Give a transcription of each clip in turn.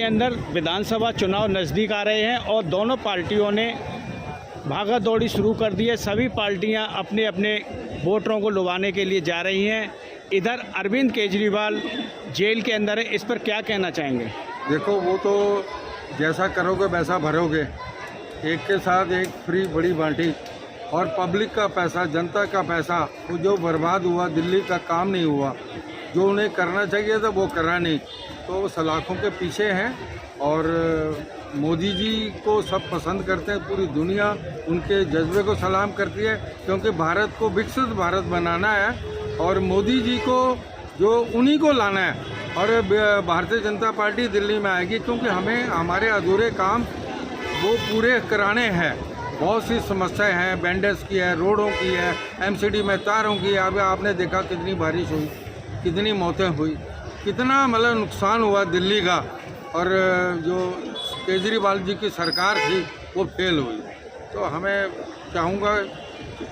अंदर विधानसभा चुनाव नज़दीक आ रहे हैं और दोनों पार्टियों ने भागा दौड़ी शुरू कर दी है। सभी पार्टियां अपने अपने वोटरों को लुभाने के लिए जा रही हैं। इधर अरविंद केजरीवाल जेल के अंदर है, इस पर क्या कहना चाहेंगे? देखो, वो तो जैसा करोगे वैसा भरोगे। एक के साथ एक फ्री बड़ी बांटी और पब्लिक का पैसा, जनता का पैसा वो जो बर्बाद हुआ, दिल्ली का काम नहीं हुआ, जो उन्हें करना चाहिए था वो करा नहीं, तो वो सलाखों के पीछे हैं। और मोदी जी को सब पसंद करते हैं, पूरी दुनिया उनके जज्बे को सलाम करती है, क्योंकि भारत को विकसित भारत बनाना है और मोदी जी को जो उन्हीं को लाना है। और भारतीय जनता पार्टी दिल्ली में आएगी, क्योंकि हमें हमारे अधूरे काम वो पूरे कराने हैं। बहुत सी समस्याएं हैं, बैंडेज की है, रोडों की है, एमसीडी में तारों की है। अभी आपने देखा कितनी बारिश हुई, कितनी मौतें हुई, कितना मतलब नुकसान हुआ दिल्ली का। और जो केजरीवाल जी की सरकार थी वो फेल हुई। तो हमें चाहूँगा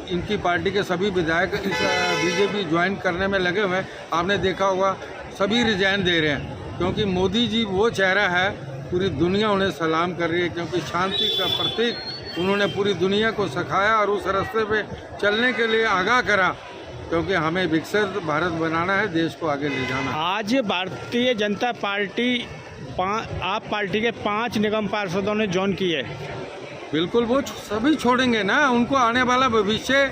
इनकी पार्टी के सभी विधायक इस बीजेपी ज्वाइन करने में लगे हुए हैं। आपने देखा होगा सभी रिजाइन दे रहे हैं, क्योंकि मोदी जी वो चेहरा है, पूरी दुनिया उन्हें सलाम कर रही है, क्योंकि शांति का प्रतीक उन्होंने पूरी दुनिया को सिखाया और उस रास्ते पे चलने के लिए आगाह करा, क्योंकि हमें विकसित भारत बनाना है, देश को आगे ले जाना है। आज भारतीय जनता पार्टी आप पार्टी के 5 निगम पार्षदों ने ज्वाइन किए। बिल्कुल, वो सभी छोड़ेंगे ना। उनको आने वाला भविष्य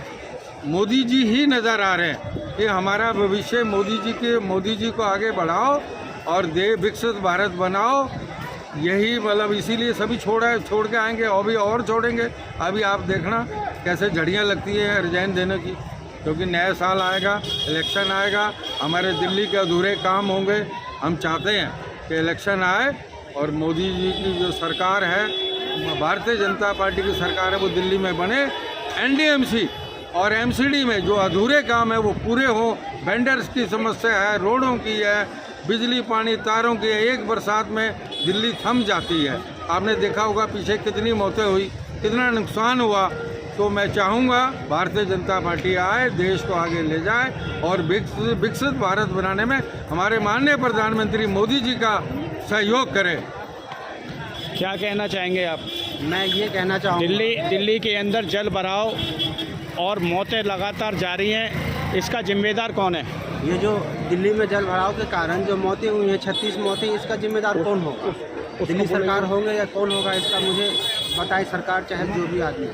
मोदी जी ही नज़र आ रहे हैं कि हमारा भविष्य मोदी जी को आगे बढ़ाओ और विकसित भारत बनाओ। यही मतलब इसीलिए सभी छोड़ के आएंगे और भी और छोड़ेंगे। अभी आप देखना कैसे झड़ियाँ लगती है रिजाइन देने की, क्योंकि नया साल आएगा, इलेक्शन आएगा, हमारे दिल्ली के अधूरे काम होंगे। हम चाहते हैं कि इलेक्शन आए और मोदी जी की जो सरकार है, भारतीय जनता पार्टी की सरकार है, वो दिल्ली में बने। एनडीएमसी और एमसीडी में जो अधूरे काम है वो पूरे हों। वेंडर्स की समस्या है, रोडों की है, बिजली पानी तारों की है। एक बरसात में दिल्ली थम जाती है। आपने देखा होगा पीछे कितनी मौतें हुई, कितना नुकसान हुआ। तो मैं चाहूँगा भारतीय जनता पार्टी आए, देश को आगे ले जाए और विकसित भारत बनाने में हमारे माननीय प्रधानमंत्री मोदी जी का सहयोग करे। क्या कहना चाहेंगे आप? मैं ये कहना चाहूँगा, दिल्ली के अंदर जल भराव और मौतें लगातार जारी हैं, इसका जिम्मेदार कौन है? ये जो दिल्ली में जल भराव के कारण जो मौतें हुई हैं, 36 मौतें, इसका जिम्मेदार कौन होगा? दिल्ली सरकार होंगे या कौन होगा? इसका मुझे बताए सरकार, चाहे जो भी आदमी,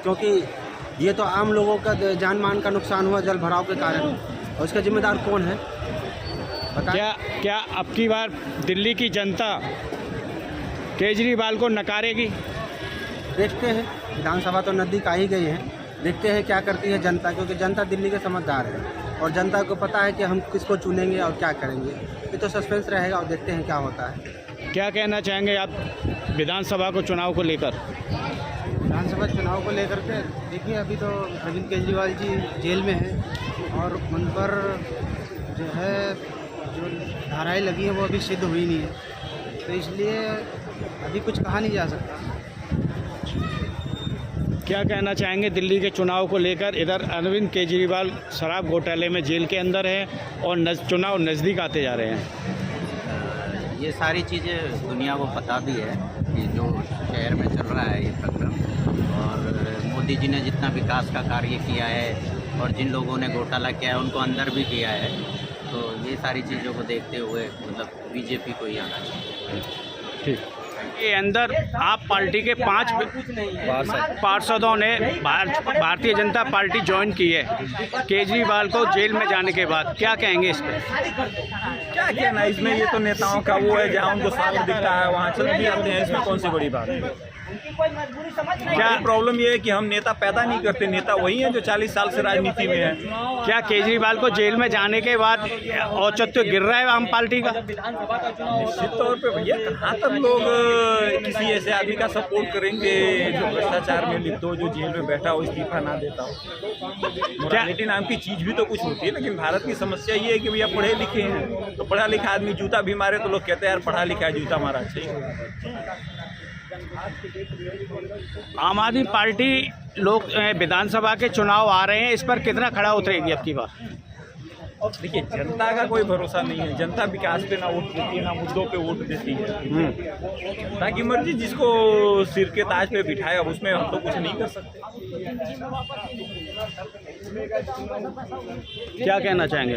क्योंकि ये तो आम लोगों का जान मान का नुकसान हुआ जल भराव के कारण, और इसका जिम्मेदार कौन है? क्या अब की बार दिल्ली की जनता केजरीवाल को नकारेगी? देखते हैं, विधानसभा तो नज़दीक आ ही गई है, देखते हैं क्या करती है जनता, क्योंकि जनता दिल्ली के समझदार है और जनता को पता है कि हम किसको चुनेंगे और क्या करेंगे। ये तो सस्पेंस रहेगा और देखते हैं क्या होता है। क्या कहना चाहेंगे आप विधानसभा को चुनाव को लेकर? विधानसभा चुनाव को लेकर के देखिए, अभी तो अरविंद केजरीवाल जी जेल में हैं और उन पर जो है जो धाराएँ लगी हैं वो अभी सिद्ध हुई नहीं है, तो इसलिए अभी कुछ कहा नहीं जा सकता। क्या कहना चाहेंगे दिल्ली के चुनाव को लेकर? इधर अरविंद केजरीवाल शराब घोटाले में जेल के अंदर है और चुनाव नज़दीक आते जा रहे हैं। ये सारी चीज़ें दुनिया को बता दी है कि जो शहर में चल रहा है ये प्रक्रम, और मोदी जी ने जितना विकास का कार्य किया है और जिन लोगों ने घोटाला किया है उनको अंदर भी किया है, तो ये सारी चीज़ों को देखते हुए मतलब बीजेपी को ही आना चाहिए। ठीक। के अंदर आप पार्टी के 5 पार्षदों ने भारतीय जनता पार्टी ज्वाइन की है केजरीवाल को जेल में जाने के बाद, क्या कहेंगे इस पर? क्या कहना इसमें, ये तो नेताओं का वो है, जहाँ उनको स्वार्थ दिखता है वहाँ चल भी आते हैं, इसमें कौन सी बड़ी बात है? क्या प्रॉब्लम ये है कि हम नेता पैदा नहीं करते, नेता वही है जो 40 साल से राजनीति में है। क्या केजरीवाल को जेल में जाने के बाद औचित्य गिर रहा है आम पार्टी का? निश्चित तौर पे भैया, कहाँ तक लोग किसी ऐसे आदमी का सपोर्ट करेंगे जो भ्रष्टाचार में लिप्त हो, जो जेल में बैठा हो, इस्तीफा ना देता हो। मोरालिटी नाम की चीज़ भी तो कुछ होती है, लेकिन भारत की समस्या ये है कि भैया पढ़े लिखे हैं, तो पढ़ा लिखा आदमी जूता भी मारे तो लोग कहते हैं यार पढ़ा लिखा है जूता मारा चाहिए। आम आदमी पार्टी लोग विधानसभा के चुनाव आ रहे हैं, इस पर कितना खड़ा उतरेगी अब की बार? देखिए, जनता का कोई भरोसा नहीं है। जनता विकास पे ना वोट देती है, ना मुद्दों पे वोट देती है। जनता की मर्जी, जिसको सिर के ताज पे बिठाया, उसमें हम तो कुछ नहीं कर सकते। क्या कहना चाहेंगे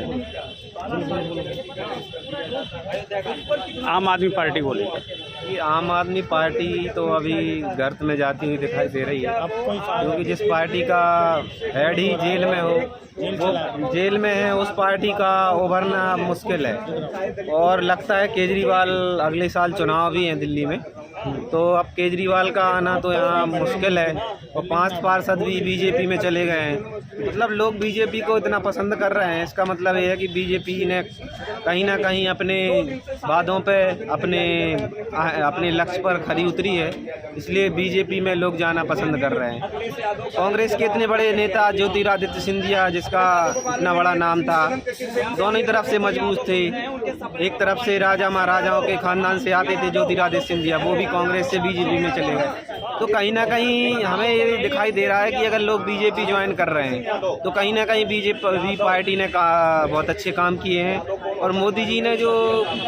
आम आदमी पार्टी को लेकर? ये आम आदमी पार्टी तो अभी गर्त में जाती हुई दिखाई दे रही है, क्योंकि जिस पार्टी का हेड ही जेल में हो, वो जेल में है, उस पार्टी का उभरना मुश्किल है। और लगता है केजरीवाल, अगले साल चुनाव भी हैं दिल्ली में, तो अब केजरीवाल का आना तो यहाँ मुश्किल है। और 5 पार्षद भी बीजेपी में चले गए हैं। मतलब लोग बीजेपी को इतना पसंद कर रहे हैं, इसका मतलब ये है कि बीजेपी ने कहीं ना कहीं अपने वादों पे, अपने लक्ष्य पर खरी उतरी है, इसलिए बीजेपी में लोग जाना पसंद कर रहे हैं। कांग्रेस के इतने बड़े नेता ज्योतिरादित्य सिंधिया, जिसका इतना बड़ा नाम था, दोनों ही तरफ से मजबूत थे। एक तरफ से राजा महाराजाओं के खानदान से आते थे ज्योतिरादित्य सिंधिया, वो भी कांग्रेस से बीजेपी में चले गए। तो कहीं ना कहीं हमें ये दिखाई दे रहा है कि अगर लोग बीजेपी ज्वाइन कर रहे हैं तो कहीं ना कहीं बीजेपी पार्टी ने बहुत अच्छे काम किए हैं। और मोदी जी ने जो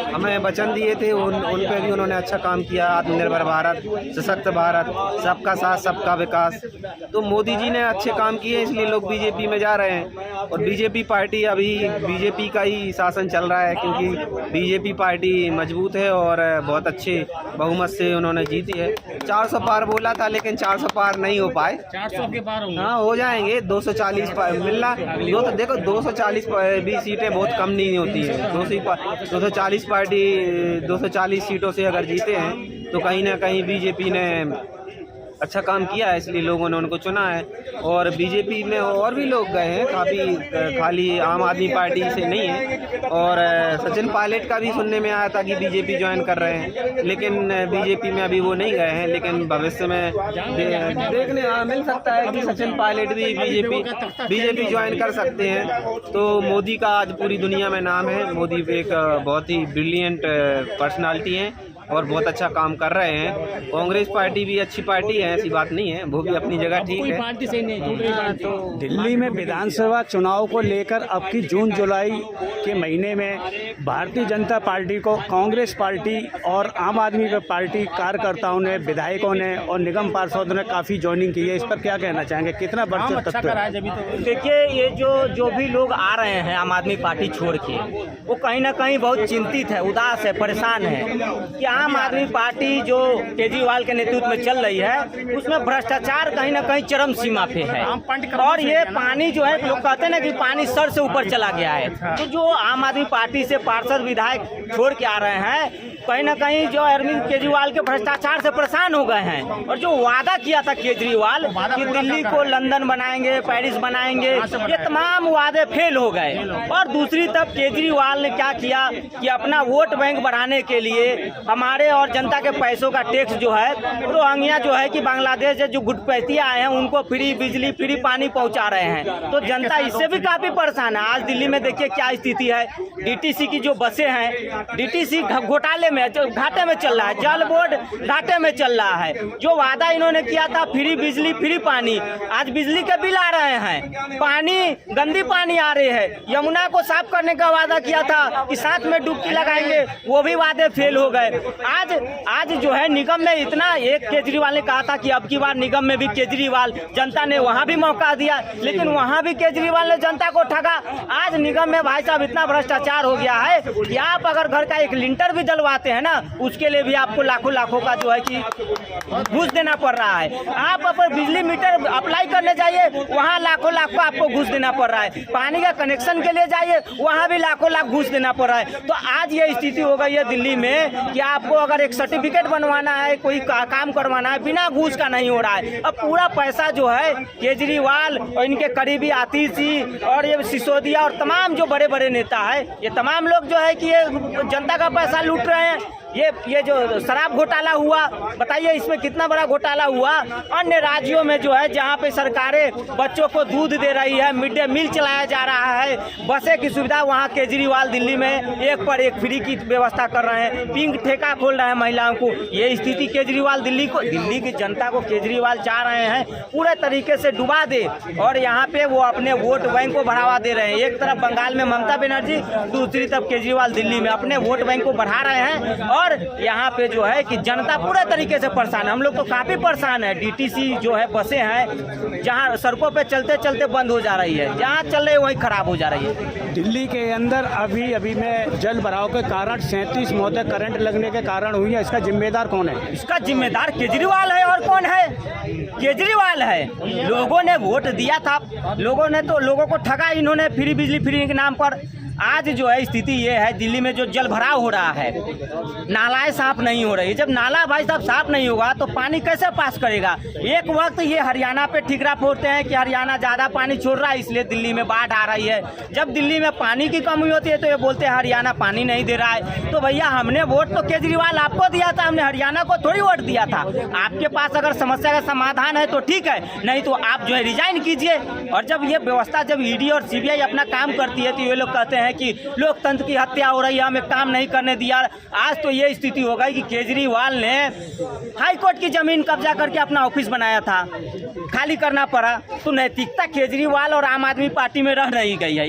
हमें वचन दिए थे उन पे भी उन्होंने अच्छा काम किया। आत्मनिर्भर भारत, सशक्त भारत, सबका साथ सबका विकास, तो मोदी जी ने अच्छे काम किए, इसलिए लोग बीजेपी में जा रहे हैं। और बीजेपी पार्टी, अभी बीजेपी का ही शासन चल रहा है, क्योंकि बीजेपी पार्टी मजबूत है और बहुत अच्छे बहुमत से उन्होंने जीती है। 400 पार बोला था, लेकिन 400 पार नहीं हो पाए। 400 के पार होंगे? हाँ, हो जाएंगे। 240 मिलना, तो देखो 240 भी सीटें बहुत कम नहीं होती है। 240 पार्टी 240 सीटों से अगर जीते हैं तो कहीं ना कहीं बीजेपी ने अच्छा काम किया है, इसलिए लोगों ने उनको चुना है। और बीजेपी में और भी लोग गए हैं काफ़ी, खाली आम आदमी पार्टी से नहीं है। और सचिन पायलट का भी सुनने में आया था कि बीजेपी ज्वाइन कर रहे हैं, लेकिन बीजेपी में अभी वो नहीं गए हैं। लेकिन भविष्य में देखने मिल सकता है कि सचिन पायलट भी बीजेपी ज्वाइन कर सकते हैं। तो मोदी का आज पूरी दुनिया में नाम है। मोदी एक बहुत ही ब्रिलियंट पर्सनालिटी हैं और बहुत अच्छा काम कर रहे हैं। कांग्रेस पार्टी भी अच्छी पार्टी है, ऐसी बात नहीं है, वो भी अपनी जगह ठीक है। पार्टी से नहीं, तो दिल्ली में विधानसभा चुनाव को लेकर अब की जून जुलाई के महीने में भारतीय जनता पार्टी को कांग्रेस पार्टी और आम आदमी पार्टी कार्यकर्ताओं ने, विधायकों ने और निगम पार्षदों ने काफ़ी ज्वाइनिंग की है। इस पर क्या कहना चाहेंगे, कितना बढ़ता तत्व है? देखिए, ये जो भी लोग आ रहे हैं आम आदमी पार्टी छोड़ के, वो कहीं ना कहीं बहुत चिंतित है, उदास है, परेशान है कि आम आदमी पार्टी जो केजरीवाल के नेतृत्व में चल रही है, उसमें भ्रष्टाचार कहीं ना कहीं चरम सीमा पे है। और ये पानी जो है, लोग कहते हैं ना कि पानी सर से ऊपर चला गया है। तो जो आम आदमी पार्टी से पार्षद विधायक छोड़ के आ रहे हैं, कहीं ना कहीं जो अरविंद केजरीवाल के भ्रष्टाचार से परेशान हो गए हैं। और जो वादा किया था केजरीवाल कि दिल्ली को लंदन बनाएंगे, पेरिस बनाएंगे, ये तमाम वादे फेल हो गए। और दूसरी तरफ केजरीवाल ने क्या किया कि अपना वोट बैंक बढ़ाने के लिए हमारे और जनता के पैसों का टैक्स जो है, रोहिंग्या जो है कि बांग्लादेश से जो घुसपैठी आए हैं उनको फ्री बिजली, फ्री पानी पहुंचा रहे हैं। तो जनता इससे भी काफी परेशान है। आज दिल्ली में देखिए क्या स्थिति है। डीटीसी की जो बसें हैं, डीटीसी घोटाले में, घाटे में चल रहा है। जल बोर्ड घाटे में चल रहा है। जो वादा इन्होंने किया था फ्री बिजली, फ्री पानी, आज बिजली के बिल आ रहे हैं, पानी, गंदी पानी आ रही है। यमुना को साफ करने का वादा किया था कि साथ में डुबकी लगाएंगे, वो भी वादे फेल हो गए। आज जो है निगम में इतना, एक केजरीवाल ने कहा था कि अब की बार निगम में भी केजरीवाल, जनता ने वहां भी मौका दिया, लेकिन वहां भी केजरीवाल ने जनता को ठगा। आज निगम में भाई साहब इतना भ्रष्टाचार हो गया है कि आप अगर घर का एक लिंटर भी डलवाते हैं ना, उसके लिए भी आपको लाखों का जो है कि घूस देना पड़ रहा है। आप अपन बिजली मीटर अप्लाई करने जाइए, वहाँ लाखों का आपको घूस देना पड़ रहा है। पानी का कनेक्शन के लिए जाइए, वहाँ भी लाखों घूस देना पड़ रहा है। तो आज ये स्थिति हो गई है दिल्ली में कि आपको अगर एक सर्टिफिकेट बनवाना है, कोई काम करवाना है, बिना घूस का नहीं हो रहा है। अब पूरा पैसा जो है केजरीवाल और इनके करीबी आतिश जी और ये सिसोदिया और तमाम जो बड़े बड़े नेता है, ये तमाम लोग जो है कि ये जनता का पैसा लूट रहे हैं। ये जो शराब घोटाला हुआ, बताइए इसमें कितना बड़ा घोटाला हुआ। अन्य राज्यों में जो है जहाँ पे सरकारें बच्चों को दूध दे रही है, मिड डे मील चलाया जा रहा है, बसें की सुविधा, वहाँ केजरीवाल दिल्ली में एक पर एक फ्री की व्यवस्था कर रहे हैं, पिंक ठेका खोल रहे हैं महिलाओं को। ये स्थिति केजरीवाल दिल्ली की जनता को केजरीवाल चाह रहे हैं पूरे तरीके से डुबा दे, और यहाँ पे वो अपने वोट बैंक को बढ़ावा दे रहे हैं। एक तरफ बंगाल में ममता बनर्जी, दूसरी तरफ केजरीवाल दिल्ली में अपने वोट बैंक को बढ़ा रहे हैं, और यहाँ पे जो है कि जनता पूरे तरीके से परेशान है। हम लोग तो काफ़ी परेशान है। डीटीसी जो है बसें हैं जहाँ सड़कों पे चलते चलते बंद हो जा रही है, जहाँ चल रही है वहीं खराब हो जा रही है। दिल्ली के अंदर अभी में जल भराव के कारण 37 मौतें करंट लगने के कारण हुई है। इसका जिम्मेदार कौन है? इसका जिम्मेदार केजरीवाल है, और कौन है? केजरीवाल है। लोगों ने वोट दिया था, लोगों ने तो लोगों को ठगा इन्होंने फ्री बिजली फ्री के नाम पर। आज जो है स्थिति ये है, दिल्ली में जो जल भराव हो रहा है, नालाएं साफ नहीं हो रही। जब नाला भाई साहब साफ नहीं होगा तो पानी कैसे पास करेगा? एक वक्त ये हरियाणा पे ठिकरा फोड़ते हैं कि हरियाणा ज़्यादा पानी छोड़ रहा है इसलिए दिल्ली में बाढ़ आ रही है। जब दिल्ली में पानी की कमी होती है तो ये बोलते हैं हरियाणा पानी नहीं दे रहा है। तो भैया हमने वोट तो केजरीवाल आपको दिया था, हमने हरियाणा को थोड़ी वोट दिया था। आपके पास अगर समस्या का समाधान है तो ठीक है, नहीं तो आप जो है रिजाइन कीजिए। और जब ये व्यवस्था, जब ईडी और सीबीआई अपना काम करती है तो ये लोग कहते हैं कि लोकतंत्र की हत्या हो रही है, हमें काम नहीं करने दिया। आज तो ये स्थिति हो गई कि केजरीवाल ने हाई कोर्ट की जमीन कब्जा करके अपना ऑफिस बनाया था, खाली करना पड़ा। तो नैतिकता केजरीवाल और आम आदमी पार्टी में रह नहीं गई है।